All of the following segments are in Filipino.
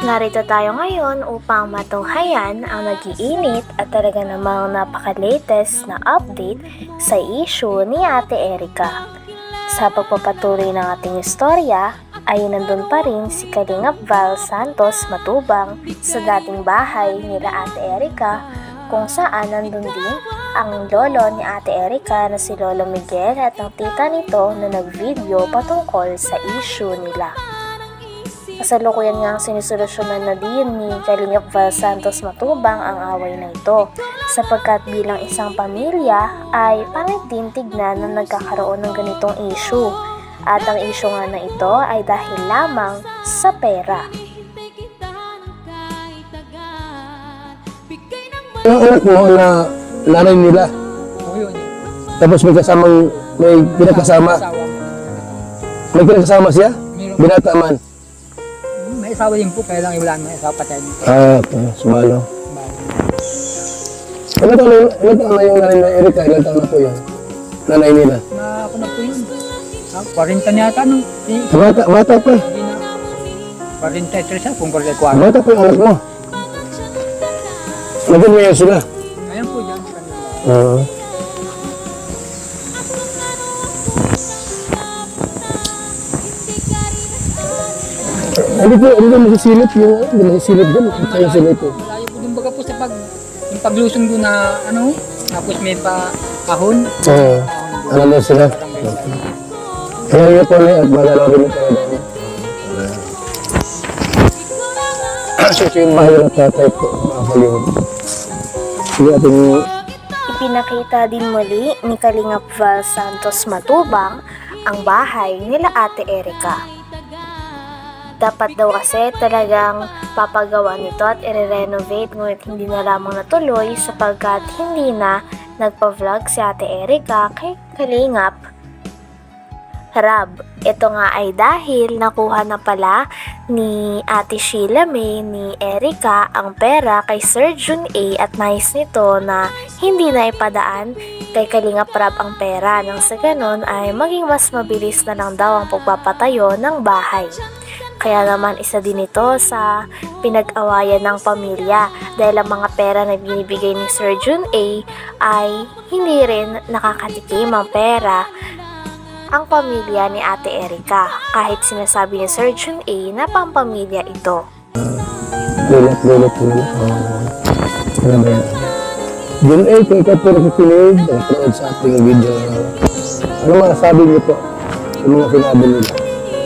Narito tayo ngayon upang matunghayan ang nag-iinit at talaga namang napaka-latest na update sa issue ni Ate Erica. Sa pagpapatuloy ng ating istorya ay nandun pa rin si Kalingap Val Santos Matubang sa dating bahay nila Ate Erica, kung saan nandun din ang lolo ni Ate Erica na si Lolo Miguel at ang tita nito na nag-video patungkol sa issue nila. Kasalukuyan nga ang sinisolusyonan na din ni Kalingap Val Santos Matubang ang away na ito, sapagkat bilang isang pamilya ay pangit din tignan na nagkakaroon ng ganitong issue. At ang issue nga na ito ay dahil lamang sa pera. Yung anak mo na nanay nila, tapos may pinakasama. May pinakasama siya? Binata man. May asawa din po, kaya lang wala may asawa patay. Okay. Sumalo. Ilan taon na yung nanay na Erica? Ilan taon na po yan? Nanay nila? Ako na po yun. 40 niya ata, no? Bata pa. Hindi na. 43 siya, kung 44. Bata pa yung anak mo. Nagin mo yan sila? Ayan po dyan. Oo. Hindi ko masisilip din. Ito yung silip eh. Malayo po yung baga po sa yung paglusong doon na, tapos may kahon. Oo. Alam mo sila? Kaya yun po at malalawin mo kayo dahil. So ito yung bahay na tatay po, mga kalingap. Sige ating... Ipinakita din muli ni Kalingap Val Santos Matubang ang bahay nila Ate Erica. Dapat daw kasi talagang papagawa nito at i-renovate, ngunit hindi na lamang natuloy sapagkat hindi na nagpa-vlog si Ate Erica kay Kalingap Rab. Ito nga ay dahil nakuha na pala ni Ate Sheila May ni Erica ang pera kay Sir Jun A at nais nito na hindi na ipadaan kay Kalingap Rab ang pera, nang sa ganon ay maging mas mabilis na lang daw ang pagpapatayo ng bahay. Kaya naman isa din ito sa pinag-awayan ng pamilya dahil ang mga pera na binibigay ni Sir Jun A ay hindi rin nakakatikim ang pera ang pamilya ni Ate Erica, kahit sinasabi ni Sir Jun A na pampamilya ito. Lilat. Ano ba yan? Jun A, kung ikaw po nakikinig, napanood sa ating video. Ano mga sabi niyo po? Yung mga sinabi nila.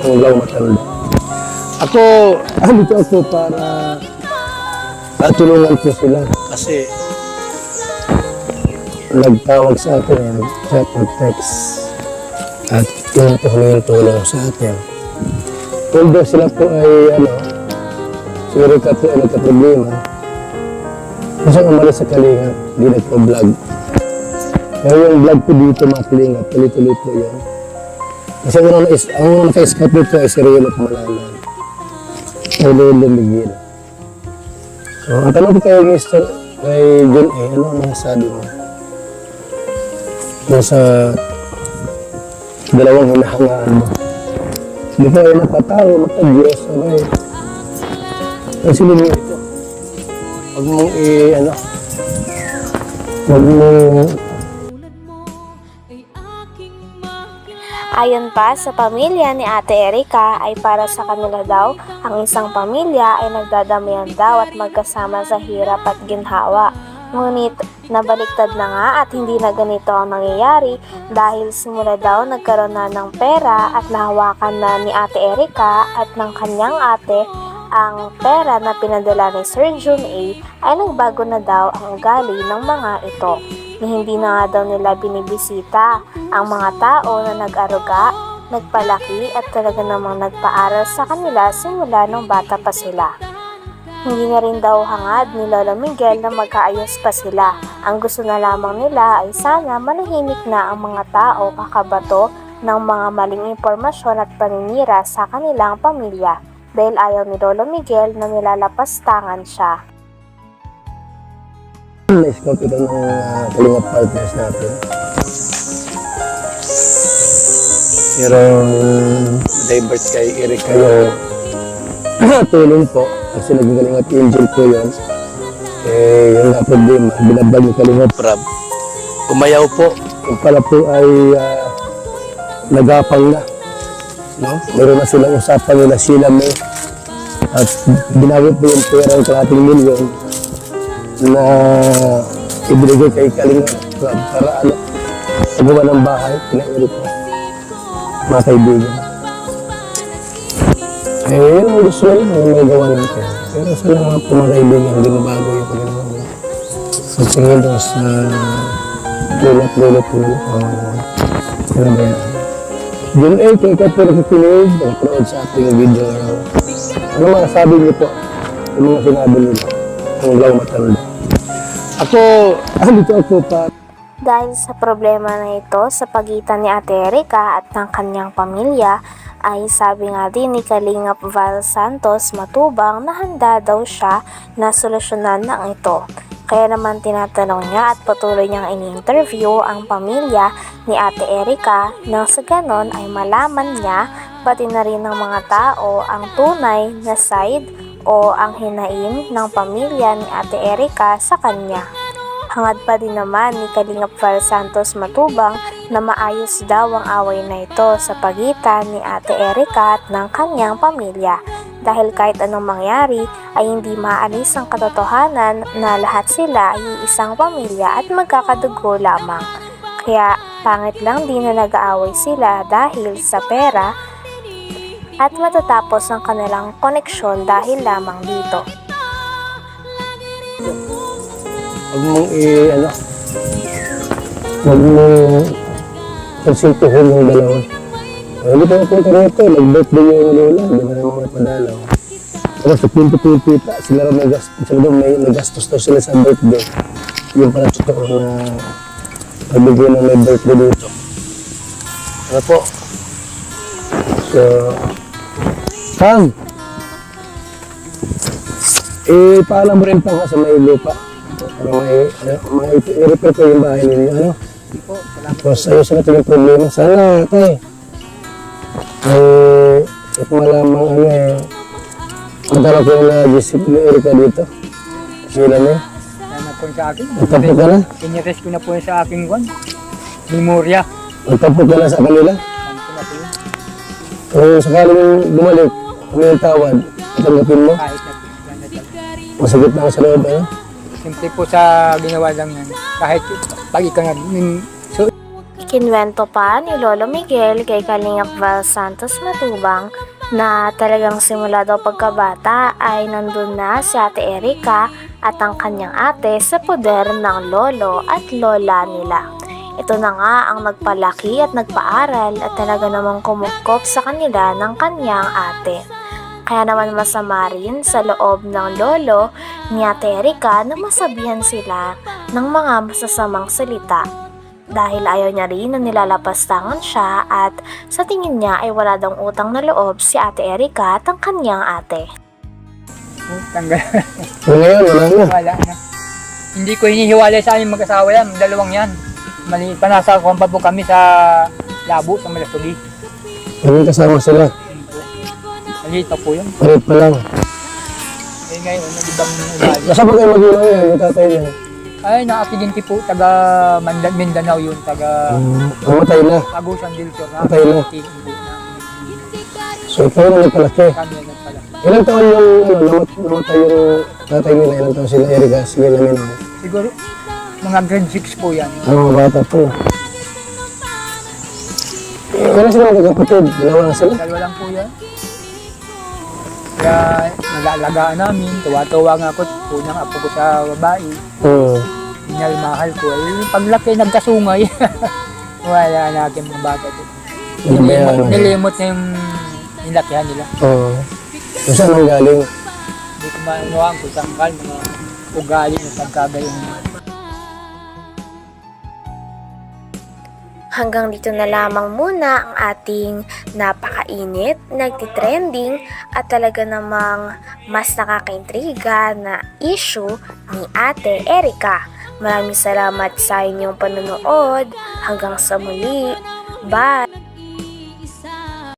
Kung ikaw matanda. Ako, dito ako para natulungan po sila. Kasi nagtawag sa akin, chat or text. At yun po yung tulong sa atin. Although sila po ay, si Erica po ay nagka-problema. Kasi umalis sa Kalingap, di nagpa-vlog. Pero yung vlog po dito, mga Kalingap, tuloy-tuloy po yun. Kasi ang naka-scout nito ay si Riel at Malalan. Ay Lolo Miguel. So, ang tanong ko kayo, Mr. kay John A, ano ang masasabi mo? Nasa dalawang hinahangaan mo. Di ba ay napatawa, matag-Diyos, sabay. Kasi nyo ito. Huwag mong huwag mong... Ayon pa sa pamilya ni Ate Erica ay para sa kanila daw, ang isang pamilya ay nagdadamayan daw at magkasama sa hirap at ginhawa. Ngunit nabaliktad na nga at hindi na ganito ang nangyayari dahil simula daw nagkaroon na ng pera at nahawakan na ni Ate Erica at ng kanyang ate ang pera na pinadala ni Sir Jun A ay nagbago na daw ang ugali ng mga ito. Ni hindi na nga daw nila binibisita ang mga tao na nag-aruga, nagpalaki at talaga namang nagpaaral sa kanila simula nung bata pa sila. Hindi na rin daw hangad ni Lolo Miguel na magkaayos pa sila. Ang gusto na lamang nila ay sana manahimik na ang mga tao kakabato ng mga maling impormasyon at paninira sa kanilang pamilya dahil ayaw ni Lolo Miguel na nilalapastangan siya. Na-scout ito ng Kalingap partners natin. Pero divert kay Erica yung tulong po kasi naging Kalingap Angel po yun. Yung nga problema, binabag yung Kalingap Rab. Umayaw po. Yung pala po ay nagapang na. No? Meron na silang usapan nila sila mo. At binawit po yung pera ng 1 milyon na ibigay kay Kalingap Rab para pagawa ng bahay, pinairi po. Mga kaibigan. Yun ang gusto nila yung may gawa natin. Pero sa mga po mga kaibigan, binabago yung Panginoon. Sa tingin doon sa lulot po nila. Ano ba yan? June 8, kung ikaw po nakikinig, nag-upload sa ating video ngayon. Ano mga sabi niyo po? Yung mga sinabi nila. Ang lang matanda. Dito ako pa. Dahil sa problema na ito sa pagitan ni Ate Erica at ng kanyang pamilya, ay sabi nga din ni Kalingap Val Santos Matubang na handa daw siya na solusyonan ang ito. Kaya naman tinatanong niya at patuloy niyang ini-interview ang pamilya ni Ate Erica nang sa ganon ay malaman niya pati na rin ng mga tao ang tunay na side o ang hinaing ng pamilya ni Ate Erica sa kanya. Hangad pa din naman ni Kalingap Val Santos Matubang na maayos daw ang away na ito sa pagitan ni Ate Erica at ng kanyang pamilya. Dahil kahit anong mangyari ay hindi maalis ang katotohanan na lahat sila ay isang pamilya at magkakadugo lamang. Kaya pangit lang din na nag-aaway sila dahil sa pera at matatapos ang kanilang koneksyon dahil lamang dito. Huwag mong huwag mong konsultuhin yung dalawa. Hindi pa napunta rito, nag-birthday yung lola, hindi na naman napadalaw. Tapos nagpinti-pinti pa, sila may nagastos daw sila sa birthday. Yung pala totoo na pagbigyan ng may birthday dito. Ano po? So, Kang! Paalam mo rin pa nga sa may lupa. I-repair ko yung bahay ninyo, ano? Tapos ayos natin yung problema. Sana, tay, ito malamang matala ko na Gisip ni Erica dito. Sila na. Yan po sa akin. Magtampo ka na? Inires ko na po sa aking memorya. Magtampo ka na sa kanila? Ano po na po yun? Kung sakaling bumalik, kung may tawad, tanggapin mo? Kahit na po. Masagit na ako sa loob, ano? Simple po sa ginawa lang yan. Kahit pag ikaw na Ikinwento pa ni Lolo Miguel kay Kalingap Val Santos Matubang na talagang simula daw pagkabata ay nandun na si Ate Erica at ang kanyang ate sa poder ng lolo at lola nila. Ito na nga ang nagpalaki at nagpaaral at talaga namang kumukop sa kanila ng kanyang ate. Kaya naman masama rin sa loob ng lolo ni Ate Erica na masabihan sila ng mga masasamang salita. Dahil ayaw niya rin na nilalapastangan siya at sa tingin niya ay wala daw utang na loob si Ate Erica at ang kanyang ate. tanggal. Ngayon, wala na. Wala na. Hindi ko hinihiwalay sa aming mag-asawa yan. Dalawang yan. Maliit pa, nasa kumpa po kami sa Labo, sa Malasugi. Anong kasama sila? Maliit pa po yun. Palit pa lang. Eh ngayon, nag-ibang ugali. Nasa ba kayo mag-iwan yan, yung tatay niya? Ay, nakapiginti po, taga Mindanao yun, taga Namatay na. Agusan del Sur. Patay na. So ikaw na nagpalaki. Kami na pala. Ilang taon yung namatay yung tatay nila? Ilang taon sila Erica? Sige namin. Siguro, mga grade 6 po yan. Ang mga bata po. Ilan sila magkakapatid? Dalawa lang sila? Dalawa lang po yan. Kaya nag-aalagaan namin, tuwa-tuwa nga ako, unang apo ko sa babae. Minalmahal ko. Eh, paglaki, nagkasungay. Wala natin mga bata ko. Nilimot na yung nilakihan nila. Oo. Kung saan ang galing? Hindi ko maanuhan kung saan mga ugali ng pagkagayon. Hanggang dito na lamang muna ang ating napakainit, nagtitrending at talaga namang mas nakakaintriga na issue ni Ate Erica. Maraming salamat sa inyong panonood. Hanggang sa muli. Bye!